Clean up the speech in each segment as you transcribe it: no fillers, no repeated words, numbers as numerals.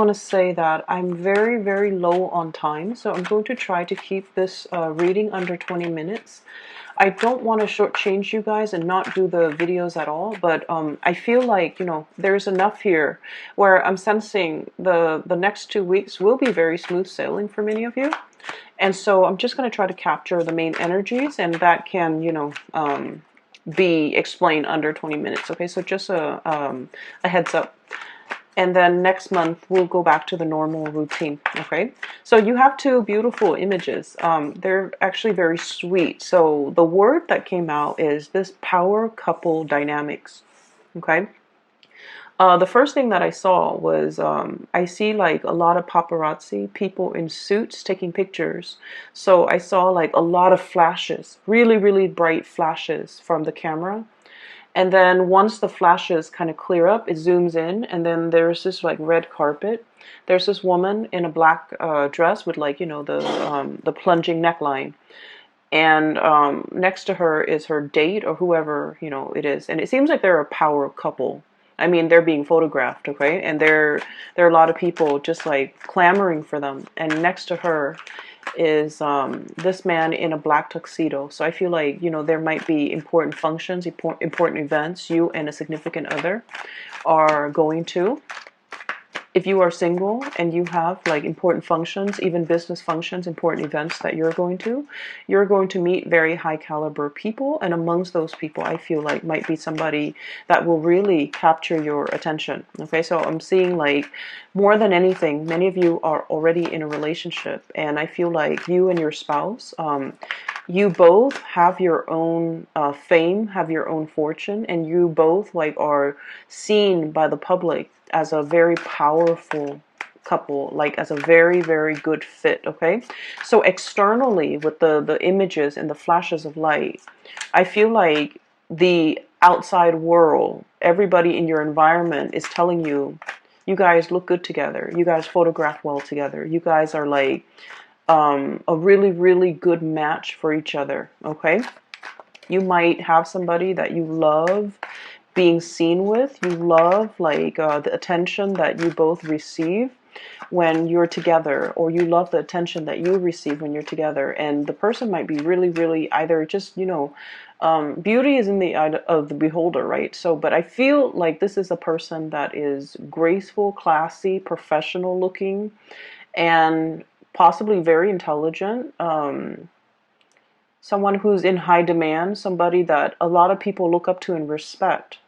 I want to say that I'm very, very low on time, so I'm going to try to keep this reading under 20 minutes. I don't want to shortchange you guys and not do the videos at all, but I feel like, you know, there's enough here where I'm sensing the next 2 weeks will be very smooth sailing for many of you. And so I'm just going to try to capture the main energies, and that can, you know, be explained under 20 minutes. Okay, so just a heads up. And then next month we'll go back to the normal routine. Okay, so you have two beautiful images. They're actually very sweet. So the word that came out is this power couple dynamics. Okay, the first thing that I saw was I see like a lot of paparazzi, people in suits taking pictures. So I saw like a lot of flashes, really, really bright flashes from the camera. And then once the flashes kind of clear up, it zooms in, and then there's this like red carpet. There's this woman in a black dress with like, you know, the plunging neckline. And next to her is her date or whoever, you know, it is. And it seems like they're a power couple. I mean, they're being photographed, okay? And there are a lot of people just like clamoring for them. And next to her is this man in a black tuxedo. So I feel like, you know, there might be important functions, important events you and a significant other are going to. If you are single and you have like important functions, even business functions, important events that you're going to meet very high caliber people. And amongst those people, I feel like might be somebody that will really capture your attention. Okay, so I'm seeing like more than anything, many of you are already in a relationship, and I feel like you and your spouse, you both have your own fame, have your own fortune, and you both like are seen by the public as a very powerful couple, like as a very, very good fit. Okay, so externally with the images and the flashes of light, I feel like the outside world, everybody in your environment is telling you, you guys look good together, you guys photograph well together, you guys are like a really, really good match for each other. Okay, you might have somebody that you love being seen with. You love like the attention that you both receive when you're together, or you love the attention that you receive when you're together. And the person might be really, really either just, you know, beauty is in the eye of the beholder, right? So, but I feel like this is a person that is graceful, classy, professional looking, and possibly very intelligent. Someone who's in high demand, somebody that a lot of people look up to and respect.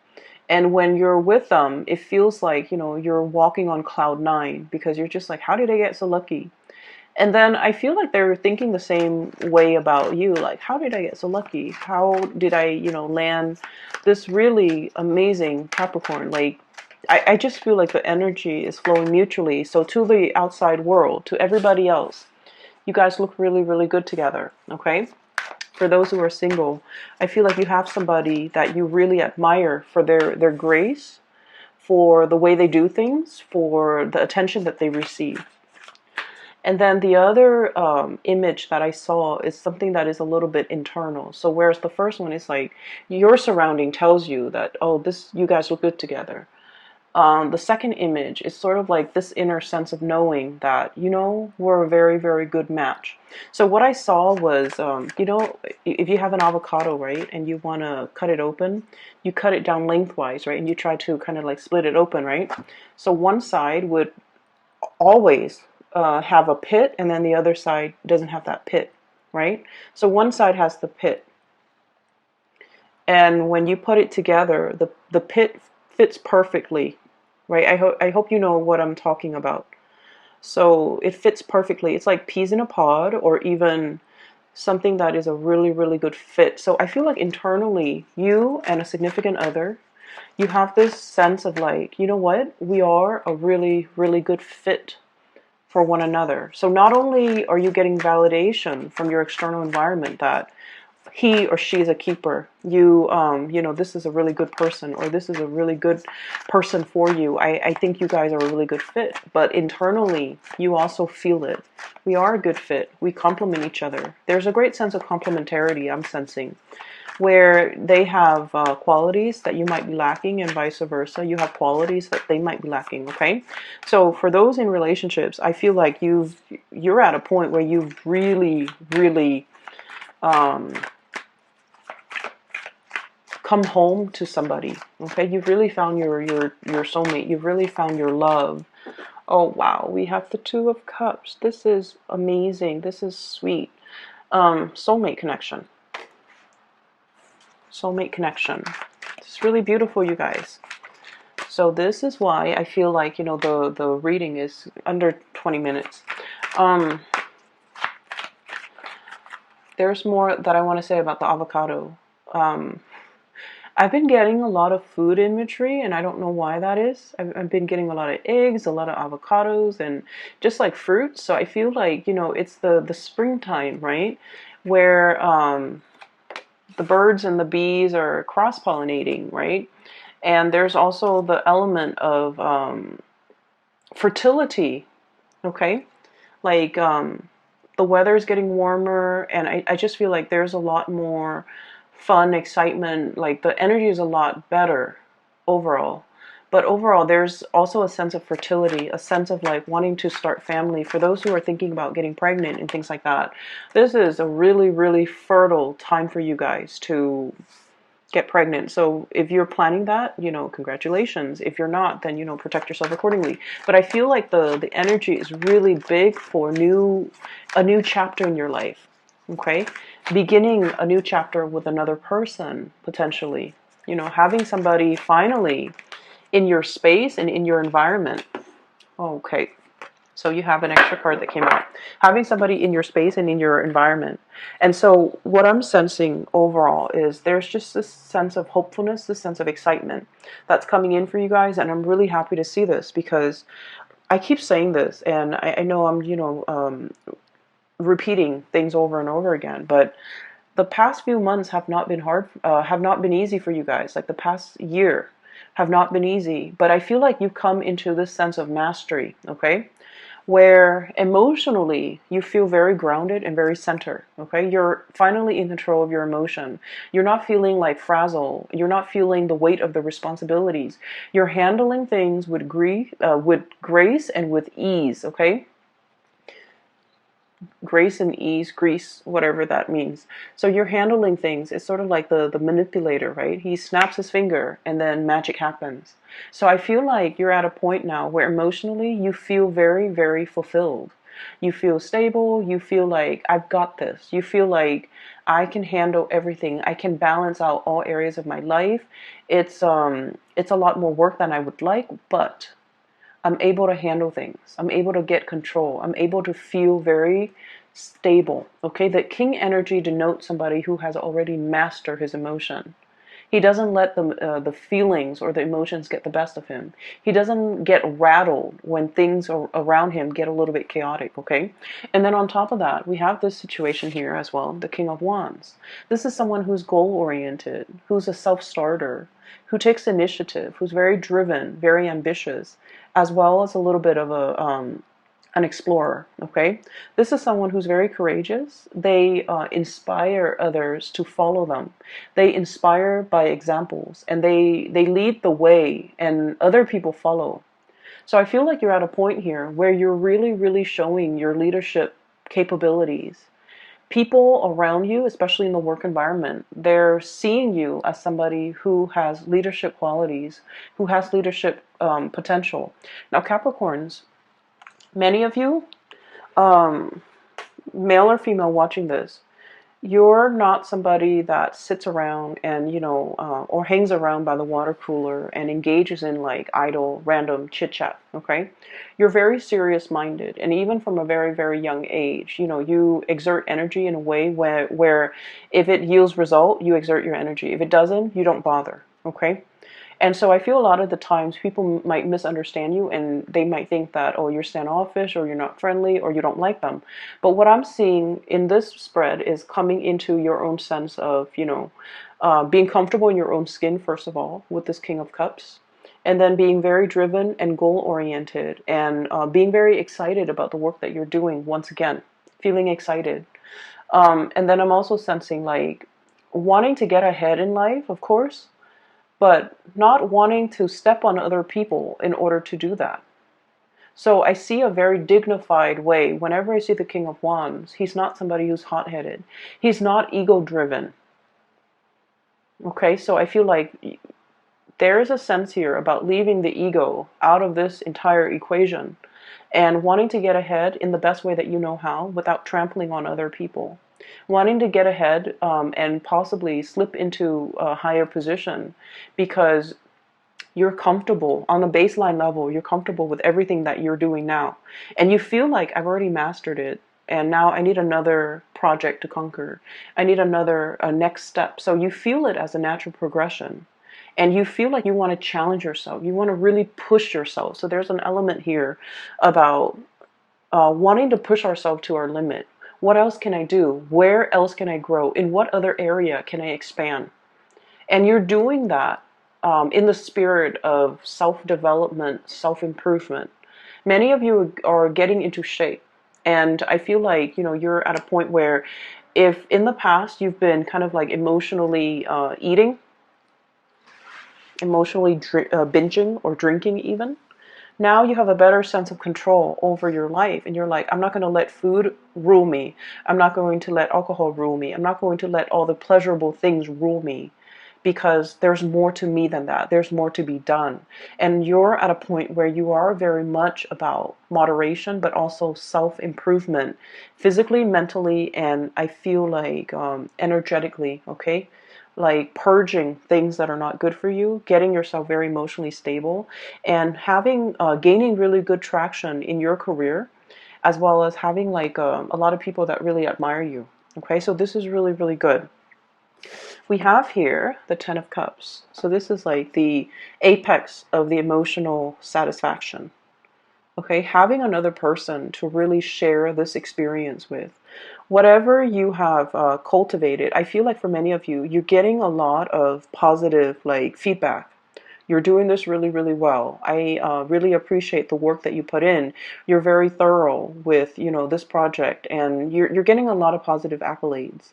And when you're with them, it feels like, you know, you're walking on cloud nine, because you're just like, how did I get so lucky? And then I feel like they're thinking the same way about you. Like, how did I get so lucky? How did I, you know, land this really amazing Capricorn? Like, I just feel like the energy is flowing mutually. So to the outside world, to everybody else, you guys look really, really good together. Okay. For those who are single, I feel like you have somebody that you really admire for their grace, for the way they do things, for the attention that they receive. And then the other image that I saw is something that is a little bit internal. So whereas the first one is like your surrounding tells you that, oh, this, you guys look good together. The second image is sort of like this inner sense of knowing that, you know, we're a very, very good match. So what I saw was, you know, if you have an avocado, right, and you want to cut it open, you cut it down lengthwise, right, and you try to kind of like split it open, right? So one side would always have a pit, and then the other side doesn't have that pit, right? So one side has the pit. And when you put it together, the pit fits perfectly, right? I hope you know what I'm talking about. So it fits perfectly. It's like peas in a pod, or even something that is a really, really good fit. So I feel like internally, you and a significant other, you have this sense of like, you know what? We are a really, really good fit for one another. So not only are you getting validation from your external environment that he or she is a keeper, you know, this is a really good person, or this is a really good person for you. I think you guys are a really good fit. But internally, you also feel it. We are a good fit. We complement each other. There's a great sense of complementarity I'm sensing. where they have qualities that you might be lacking, and vice versa. You have qualities that they might be lacking. Okay, so for those in relationships, I feel like you're at a point where you've really, really come home to somebody. Okay, you've really found your soulmate. You've really found your love. Oh wow, we have the Two of Cups. This is amazing. This is sweet. Soulmate connection. Soulmate connection. It's really beautiful, you guys. So this is why I feel like, you know, the reading is under 20 minutes. There's more that I want to say about the avocado. I've been getting a lot of food imagery, and I don't know why that is. I've been getting a lot of eggs, a lot of avocados, and just like fruits. So I feel like, you know, it's the springtime, right? Where the birds and the bees are cross-pollinating, right? And there's also the element of fertility, okay? Like the weather's getting warmer, and I just feel like there's a lot more fun, excitement, like the energy is a lot better overall. But overall, there's also a sense of fertility, a sense of like wanting to start family. For those who are thinking about getting pregnant and things like that, this is a really, really fertile time for you guys to get pregnant. So if you're planning that, you know, congratulations. If you're not, then, you know, protect yourself accordingly. But I feel like the energy is really big for a new chapter in your life. Okay? Beginning a new chapter with another person, potentially. You know, having somebody finally in your space and in your environment. Okay. So you have an extra card that came out. Having somebody in your space and in your environment. And so what I'm sensing overall is there's just this sense of hopefulness, this sense of excitement that's coming in for you guys. And I'm really happy to see this because I keep saying this, and I know I'm, you know, repeating things over and over again, but the past few months have not been have not been easy for you guys. Like the past year have not been easy, but I feel like you've come into this sense of mastery, okay? Where emotionally you feel very grounded and very centered, okay? You're finally in control of your emotion. You're not feeling like frazzled. You're not feeling the weight of the responsibilities. You're handling things with grace and with ease, okay? Grace and ease, grease, whatever that means. So you're handling things. It's sort of like the manipulator, right? He snaps his finger and then magic happens. So I feel like you're at a point now where emotionally you feel very, very fulfilled. You feel stable. You feel like I've got this. You feel like I can handle everything. I can balance out all areas of my life. It's a lot more work than I would like, but I'm able to handle things. I'm able to get control. I'm able to feel very stable. Okay, the king energy denotes somebody who has already mastered his emotion. He doesn't let the feelings or the emotions get the best of him. He doesn't get rattled when things around him get a little bit chaotic, okay? And then on top of that, we have this situation here as well, the King of Wands. This is someone who's goal-oriented, who's a self-starter, who takes initiative, who's very driven, very ambitious, as well as a little bit of an explorer, okay? This is someone who's very courageous. They inspire others to follow them. They inspire by examples, and they lead the way, and other people follow. So I feel like you're at a point here where you're really, really showing your leadership capabilities. People around you, especially in the work environment, they're seeing you as somebody who has leadership qualities, who has leadership potential. Now, Capricorns, many of you, male or female watching this, you're not somebody that sits around and, you know, or hangs around by the water cooler and engages in like idle, random chit chat, okay? You're very serious minded. And even from a very, very young age, you know, you exert energy in a way where if it yields result, you exert your energy. If it doesn't, you don't bother, okay? And so I feel a lot of the times people might misunderstand you and they might think that, oh, you're standoffish or you're not friendly or you don't like them. But what I'm seeing in this spread is coming into your own sense of, you know, being comfortable in your own skin, first of all, with this King of Cups. And then being very driven and goal-oriented and being very excited about the work that you're doing, once again, feeling excited. And then I'm also sensing like wanting to get ahead in life, of course, but not wanting to step on other people in order to do that. So I see a very dignified way. Whenever I see the King of Wands, he's not somebody who's hot-headed. He's not ego-driven. Okay, so I feel like there is a sense here about leaving the ego out of this entire equation and wanting to get ahead in the best way that you know how without trampling on other people. Wanting to get ahead and possibly slip into a higher position because you're comfortable on a baseline level, you're comfortable with everything that you're doing now. And you feel like I've already mastered it. And now I need another project to conquer. I need another next step. So you feel it as a natural progression. And you feel like you want to challenge yourself. You want to really push yourself. So there's an element here about wanting to push ourselves to our limit. What else can I do? Where else can I grow? In what other area can I expand? And you're doing that in the spirit of self-development, self-improvement. Many of you are getting into shape. And I feel like, you're at a point where if in the past you've been kind of like emotionally eating, emotionally binging or drinking even, now you have a better sense of control over your life. And you're like, I'm not going to let food rule me. I'm not going to let alcohol rule me. I'm not going to let all the pleasurable things rule me. Because there's more to me than that. There's more to be done. And you're at a point where you are very much about moderation, but also self-improvement, physically, mentally, and I feel like energetically, okay? Like purging things that are not good for you, getting yourself very emotionally stable, and gaining really good traction in your career, as well as having like a lot of people that really admire you. Okay, so this is really, really good. We have here the Ten of Cups. So this is like the apex of the emotional satisfaction. Okay, having another person to really share this experience with. Whatever you have cultivated, I feel like for many of you, you're getting a lot of positive like feedback. You're doing this really, really well. I really appreciate the work that you put in. You're very thorough with, this project, and you're getting a lot of positive accolades.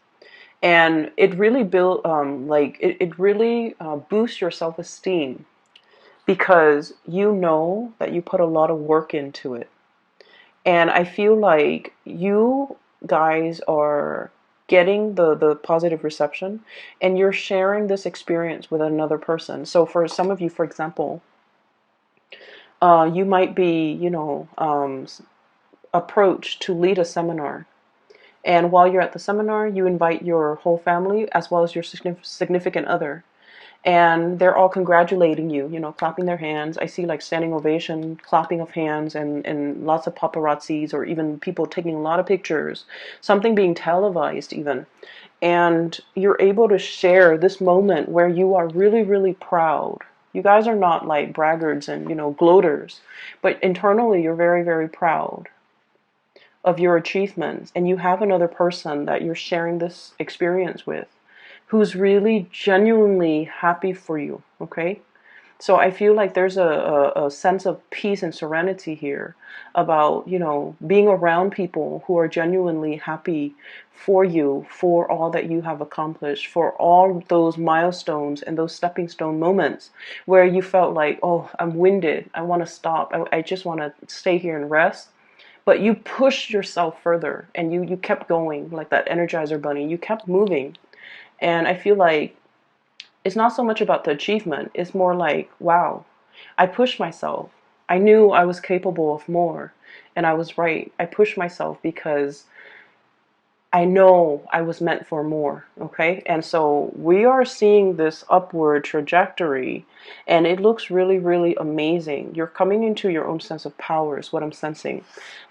And it really it really boosts your self-esteem because you know that you put a lot of work into it. And I feel like you guys are getting the positive reception and you're sharing this experience with another person. So for some of you, for example, you might be, approached to lead a seminar. And while you're at the seminar, you invite your whole family as well as your significant other. And they're all congratulating you, clapping their hands. I see like standing ovation, clapping of hands, and lots of paparazzis or even people taking a lot of pictures, something being televised even. And you're able to share this moment where you are really, really proud. You guys are not like braggarts and, gloaters, but internally you're very, very proud of your achievements, and you have another person that you're sharing this experience with who's really genuinely happy for you, okay? So I feel like there's a sense of peace and serenity here about, being around people who are genuinely happy for you, for all that you have accomplished, for all those milestones and those stepping stone moments where you felt like, oh, I'm winded, I want to stop, I just want to stay here and rest. But you pushed yourself further and you kept going like that Energizer bunny. You kept moving. And I feel like it's not so much about the achievement. It's more like, wow, I pushed myself. I knew I was capable of more. And I was right. I pushed myself because I know I was meant for more, okay? And so we are seeing this upward trajectory, and it looks really, really amazing. You're coming into your own sense of power is what I'm sensing.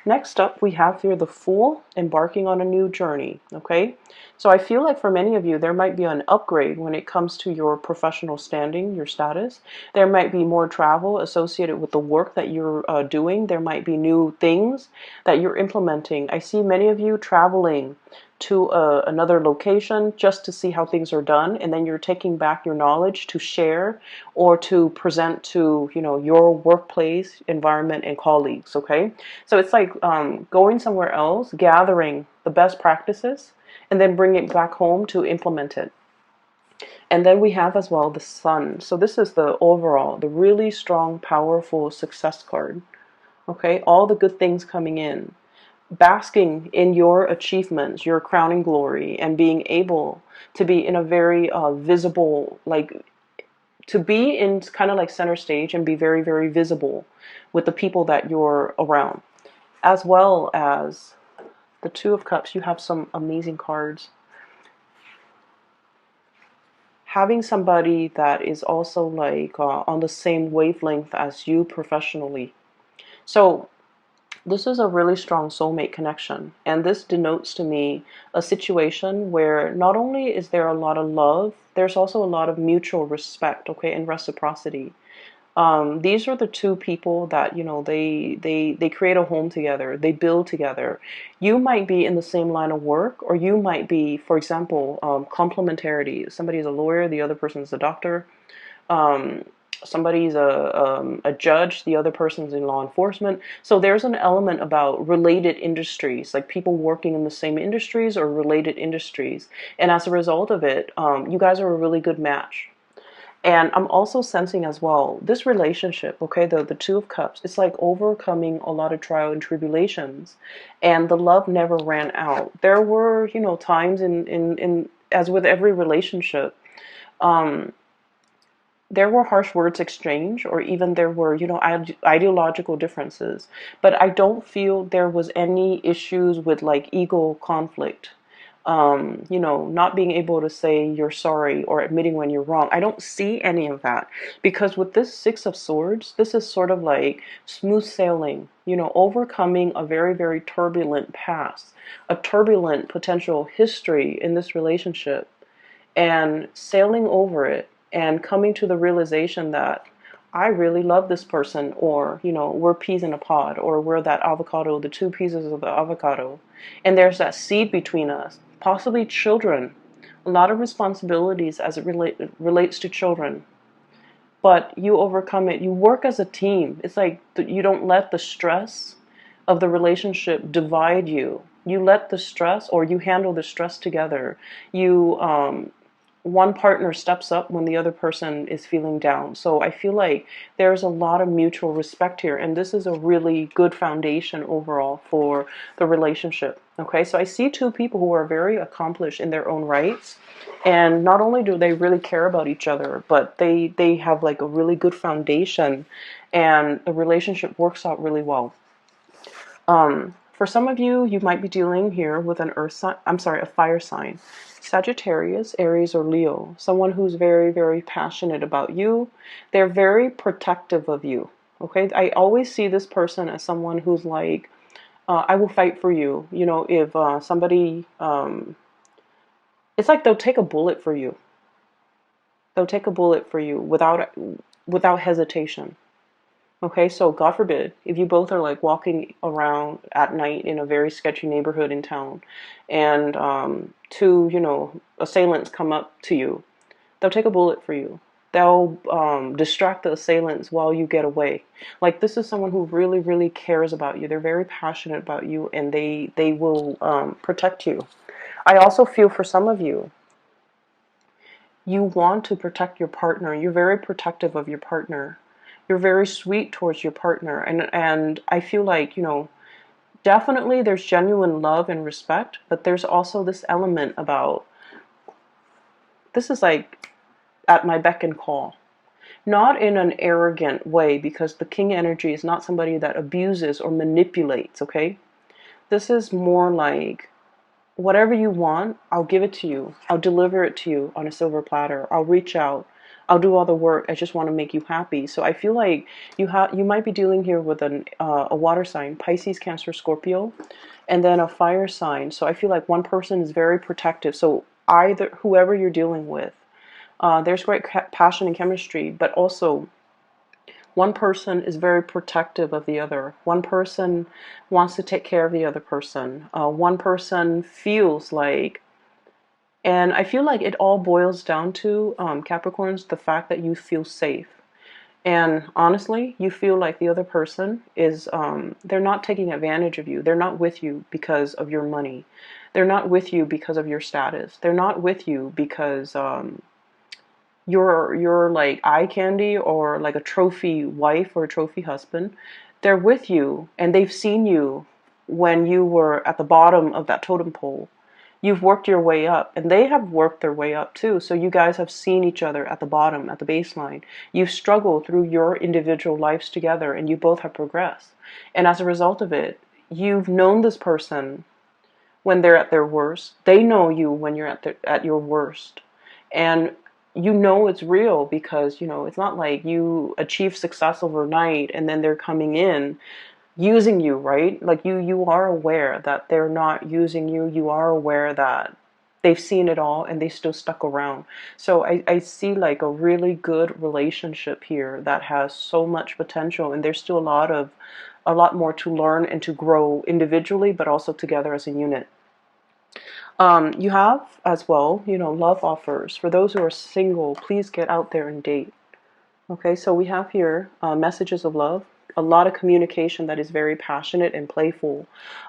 Next up, we have here the Fool, embarking on a new journey, okay? So I feel like for many of you, there might be an upgrade when it comes to your professional standing, your status. There might be more travel associated with the work that you're doing. There might be new things that you're implementing. I see many of you traveling to another location just to see how things are done, and then you're taking back your knowledge to share or to present to your workplace environment and colleagues. Okay, so it's like going somewhere else, gathering the best practices, and then bring it back home to implement it. And then we have as well the Sun. So this is the overall, the really strong, powerful success card. Okay, all the good things coming in, basking in your achievements, your crowning glory, and being able to be in a very visible, like to be in kind of like center stage and be very, very visible with the people that you're around. As well as the Two of Cups, you have some amazing cards. Having somebody that is also like on the same wavelength as you professionally. So this is a really strong soulmate connection, and this denotes to me a situation where not only is there a lot of love, there's also a lot of mutual respect, okay, and reciprocity. These are the two people that, you know, they create a home together, they build together. You might be in the same line of work, or you might be, for example, complementarity. Somebody's a lawyer, the other person's a doctor. Um, Somebody's a judge, the other person's in law enforcement. So there's an element about related industries, like people working in the same industries or related industries. And as a result of it, you guys are a really good match. And I'm also sensing as well, this relationship, okay, the Two of Cups, it's like overcoming a lot of trial and tribulations. And the love never ran out. There were, you know, times in as with every relationship, um, there were harsh words exchanged, or even there were, you know, ideological differences. But I don't feel there was any issues with like ego conflict. You know, not being able to say you're sorry or admitting when you're wrong. I don't see any of that, because with this Six of Swords, this is sort of like smooth sailing, you know, overcoming a very, very turbulent past, a turbulent potential history in this relationship, and sailing over it and coming to the realization that I really love this person, or, you know, we're peas in a pod, or we're that avocado, the two pieces of the avocado. And there's that seed between us, possibly children, a lot of responsibilities as it relates to children. But you overcome it. You work as a team. It's like you don't let the stress of the relationship divide you. You let the stress, or you handle the stress together. You one partner steps up when the other person is feeling down. So I feel like there's a lot of mutual respect here, and this is a really good foundation overall for the relationship. Okay, so I see two people who are very accomplished in their own rights, and not only do they really care about each other, but they have like a really good foundation, and the relationship works out really well. For some of you, you might be dealing here with an earth sign, I'm sorry, a fire sign. Sagittarius, Aries, or Leo. Someone who's very, very passionate about you. They're very protective of you. Okay, I always see this person as someone who's like, I will fight for you. You know, if somebody, it's like they'll take a bullet for you. They'll take a bullet for you without hesitation. Okay, so God forbid, if you both are like walking around at night in a very sketchy neighborhood in town, and two, you know, assailants come up to you, they'll take a bullet for you. They'll distract the assailants while you get away. Like, this is someone who really, really cares about you. They're very passionate about you, and they will protect you. I also feel for some of you, you want to protect your partner. You're very protective of your partner. You're very sweet towards your partner, and I feel like, you know, definitely there's genuine love and respect, but there's also this element about, this is like at my beck and call. Not in an arrogant way, because the king energy is not somebody that abuses or manipulates, okay? This is more like, whatever you want, I'll give it to you. I'll deliver it to you on a silver platter. I'll reach out. I'll do all the work. I just want to make you happy. So I feel like you might be dealing here with a water sign, Pisces, Cancer, Scorpio, and then a fire sign. So I feel like one person is very protective. So either whoever you're dealing with, there's great passion and chemistry, but also one person is very protective of the other. One person wants to take care of the other person. One person feels like, and I feel like it all boils down to, Capricorns, the fact that you feel safe. And honestly, you feel like the other person is, they're not taking advantage of you. They're not with you because of your money. They're not with you because of your status. They're not with you because your like eye candy or like a trophy wife or a trophy husband. They're with you and they've seen you when you were at the bottom of that totem pole. You've worked your way up and they have worked their way up too. So you guys have seen each other at the bottom, at the baseline. You've struggled through your individual lives together and you both have progressed. And as a result of it, you've known this person when they're at their worst. They know you when you're at your worst. And you know it's real because, it's not like you achieve success overnight and then they're coming in using you, right? Like you are aware that they're not using you. You are aware that they've seen it all and they still stuck around. So I see like a really good relationship here that has so much potential, and there's still a lot more to learn and to grow individually, but also together as a unit. You have as well, love offers. For those who are single, please get out there and date. Okay, so we have here messages of love, a lot of communication that is very passionate and playful.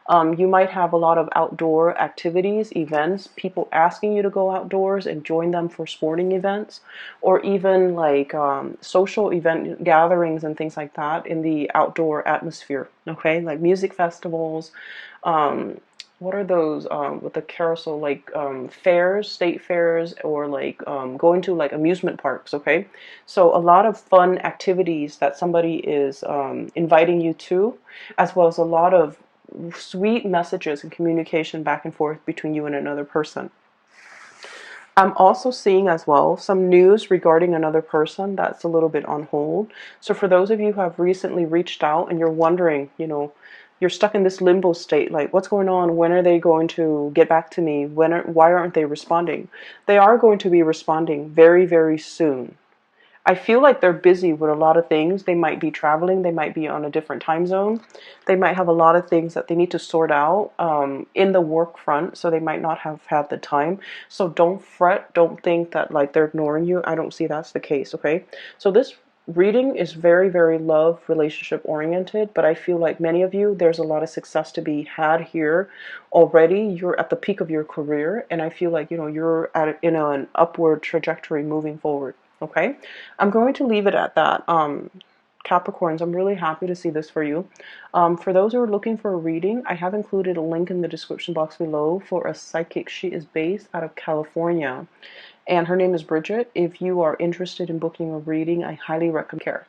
You might have a lot of outdoor activities, events, people asking you to go outdoors and join them for sporting events, or even like social event gatherings and things like that in the outdoor atmosphere. Okay, like music festivals. What are those with the carousel, like fairs, state fairs, or like going to like amusement parks? Okay, so a lot of fun activities that somebody is inviting you to, as well as a lot of sweet messages and communication back and forth between you and another person. I'm also seeing as well some news regarding another person that's a little bit on hold. So for those of you who have recently reached out and you're wondering, you're stuck in this limbo state, like what's going on? When are they going to get back to me? Why aren't they responding? They are going to be responding very, very soon. I feel like they're busy with a lot of things. They might be traveling. They might be on a different time zone. They might have a lot of things that they need to sort out in the work front, so they might not have had the time. So don't fret. Don't think that like they're ignoring you. I don't see that's the case, okay? So this reading is very, very love relationship oriented, but I feel like many of you, there's a lot of success to be had here already. You're at the peak of your career, and I feel like, you're in an upward trajectory moving forward. Okay, I'm going to leave it at that. Capricorns, I'm really happy to see this for you. For those who are looking for a reading, I have included a link in the description box below for a psychic. She is based out of California, and her name is Bridget. If you are interested in booking a reading, I highly recommend care.